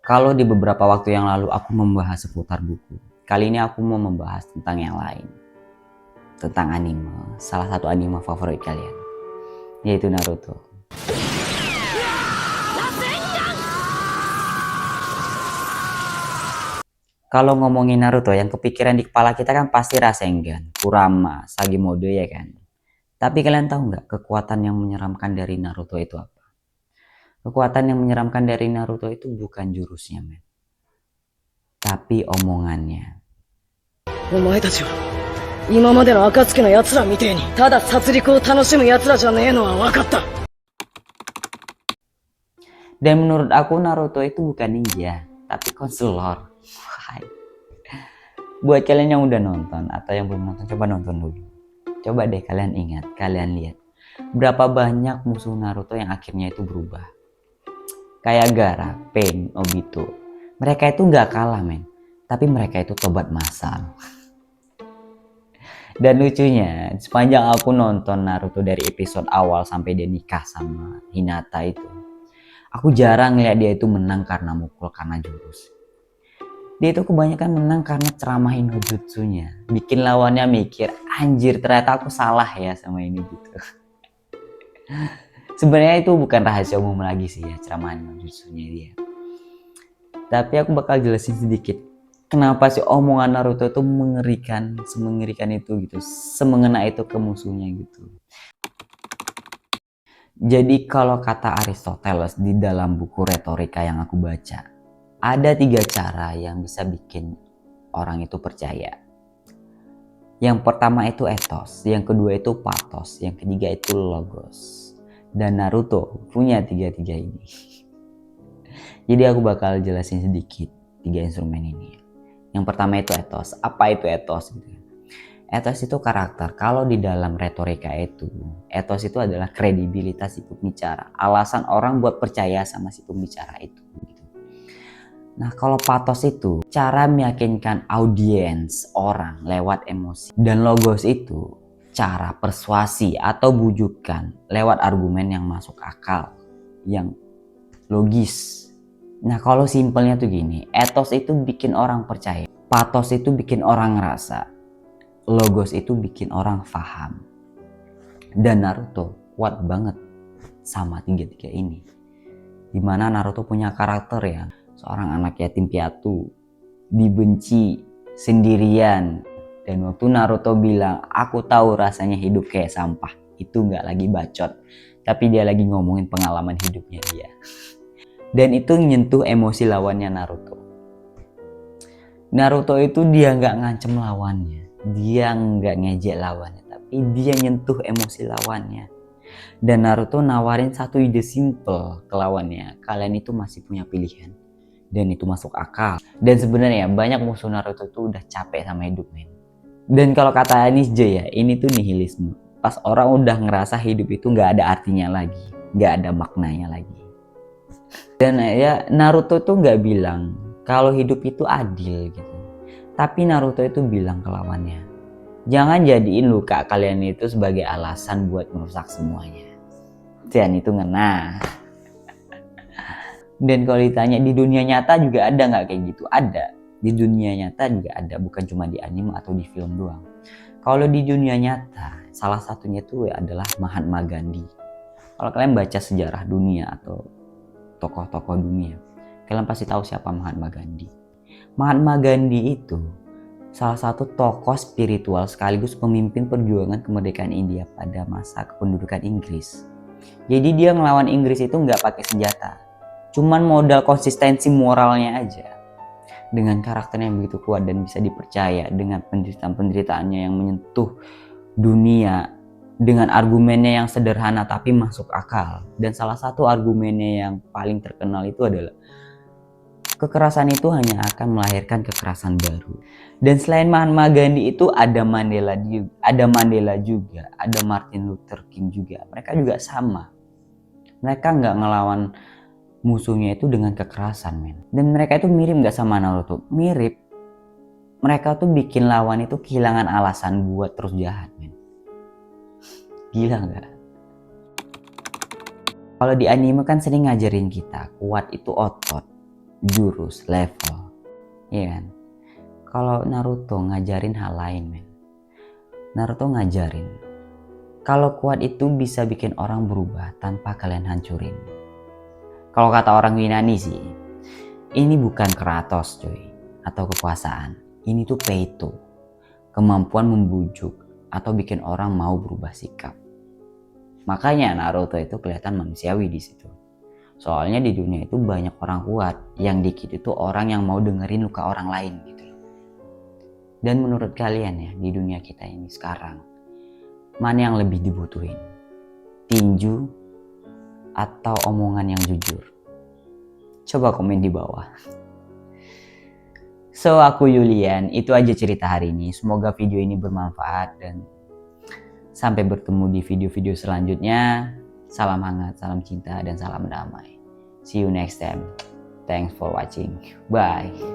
Kalau di beberapa waktu yang lalu aku membahas seputar buku, kali ini aku mau membahas tentang yang lain. Tentang anime, salah satu anime favorit kalian, yaitu Naruto. Kalau ngomongin Naruto, yang kepikiran di kepala kita kan pasti Rasengan, Kurama, Sagimode ya kan. Tapi kalian tahu nggak kekuatan yang menyeramkan dari Naruto itu apa? Kekuatan yang menyeramkan dari Naruto itu bukan jurusnya, men. Tapi omongannya. お前たちは今までの暁の奴らみてえにただ殺戮を楽しむ奴らじゃねえのは分かった。 Dan menurut aku Naruto itu bukan ninja, tapi konselor. Buat kalian yang udah nonton atau yang belum nonton, coba nonton dulu. Coba deh kalian ingat, kalian lihat. Berapa banyak musuh Naruto yang akhirnya itu berubah. Kayak Gaara, Pain, Obito. Mereka itu nggak kalah, men. Tapi mereka itu tobat massal. Dan lucunya, sepanjang aku nonton Naruto dari episode awal sampai dia nikah sama Hinata itu, aku jarang lihat dia itu menang karena mukul, karena jurus. Dia itu kebanyakan menang karena ceramahin no-jutsunya. Bikin lawannya mikir, anjir ternyata aku salah ya sama ini gitu. Sebenarnya itu bukan rahasia umum lagi sih ya, ceramahin no-jutsunya dia. Tapi aku bakal jelasin sedikit. Kenapa sih omongan Naruto itu mengerikan, semengerikan itu gitu, semengena itu ke musuhnya gitu. Jadi kalau kata Aristoteles di dalam buku retorika yang aku baca, ada 3 cara yang bisa bikin orang itu percaya. Yang pertama itu ethos, yang kedua itu pathos, yang ketiga itu logos. Dan Naruto punya 3-3 ini. Jadi aku bakal jelasin sedikit 3 instrumen ini. Yang pertama itu ethos. Apa itu ethos? Ethos itu karakter. Kalau di dalam retorika itu, ethos itu adalah kredibilitas si pembicara. Alasan orang buat percaya sama si pembicara itu. Nah kalau pathos itu cara meyakinkan audiens orang lewat emosi. Dan logos itu cara persuasi atau bujukan lewat argumen yang masuk akal, yang logis. Nah kalau simpelnya tuh gini, ethos itu bikin orang percaya, pathos itu bikin orang ngerasa, logos itu bikin orang paham. Dan Naruto kuat banget sama 3-3 ini. Dimana Naruto punya karakter ya, seorang anak yatim piatu, dibenci, sendirian. Dan waktu Naruto bilang, aku tahu rasanya hidup kayak sampah, itu gak lagi bacot, tapi dia lagi ngomongin pengalaman hidupnya dia. Dan itu nyentuh emosi lawannya Naruto. Naruto itu dia nggak ngancem lawannya, dia nggak ngejek lawannya, tapi dia nyentuh emosi lawannya. Dan Naruto nawarin satu ide simple ke lawannya, kalian itu masih punya pilihan. Dan itu masuk akal. Dan sebenarnya banyak musuh Naruto itu udah capek sama hidup, men. Dan kalau kata Nisje ya, ini tuh nihilisme. Pas orang udah ngerasa hidup itu nggak ada artinya lagi, nggak ada maknanya lagi. Dan ya Naruto tuh nggak bilang kalau hidup itu adil gitu. Tapi Naruto itu bilang ke lawannya, jangan jadiin luka kalian itu sebagai alasan buat merusak semuanya. Dan itu ngena. Dan kalau ditanya di dunia nyata juga ada nggak kayak gitu? Ada. Di dunia nyata juga ada, bukan cuma di anime atau di film doang. Kalau di dunia nyata, salah satunya itu adalah Mahatma Gandhi. Kalau kalian baca sejarah dunia atau tokoh-tokoh dunia, kalian pasti tahu siapa Mahatma Gandhi. Mahatma Gandhi itu salah satu tokoh spiritual sekaligus pemimpin perjuangan kemerdekaan India pada masa kependudukan Inggris. Jadi dia ngelawan Inggris itu nggak pakai senjata, cuman modal konsistensi moralnya aja. Dengan karakternya yang begitu kuat dan bisa dipercaya, dengan penderitaan-penderitaannya yang menyentuh dunia, dengan argumennya yang sederhana tapi masuk akal. Dan salah satu argumennya yang paling terkenal itu adalah kekerasan itu hanya akan melahirkan kekerasan baru. Dan selain Mahatma Gandhi itu ada Mandela juga, ada Martin Luther King juga. Mereka juga sama. Mereka nggak ngelawan musuhnya itu dengan kekerasan, men. Dan mereka itu mirip nggak sama Naruto? Mirip. Mereka tuh bikin lawan itu kehilangan alasan buat terus jahat, men. Gila nggak? Kalau di anime kan sering ngajarin kita kuat itu otot, jurus, level. Iya kan? Kalau Naruto ngajarin hal lain, men. Naruto ngajarin kalau kuat itu bisa bikin orang berubah tanpa kalian hancurin. Kalau kata orang Yunani sih, ini bukan Kratos cuy, atau kekuasaan. Ini tuh Peito, kemampuan membujuk atau bikin orang mau berubah sikap. Makanya Naruto itu kelihatan manusiawi di situ. Soalnya di dunia itu banyak orang kuat, yang dikit itu orang yang mau dengerin luka orang lain gitu loh. Dan menurut kalian ya, di dunia kita ini sekarang, mana yang lebih dibutuhin? Tinju atau omongan yang jujur? Coba komen di bawah. So, aku Yulian, itu aja cerita hari ini. Semoga video ini bermanfaat dan sampai bertemu di video-video selanjutnya. Salam hangat, salam cinta, dan salam damai. See you next time. Thanks for watching. Bye.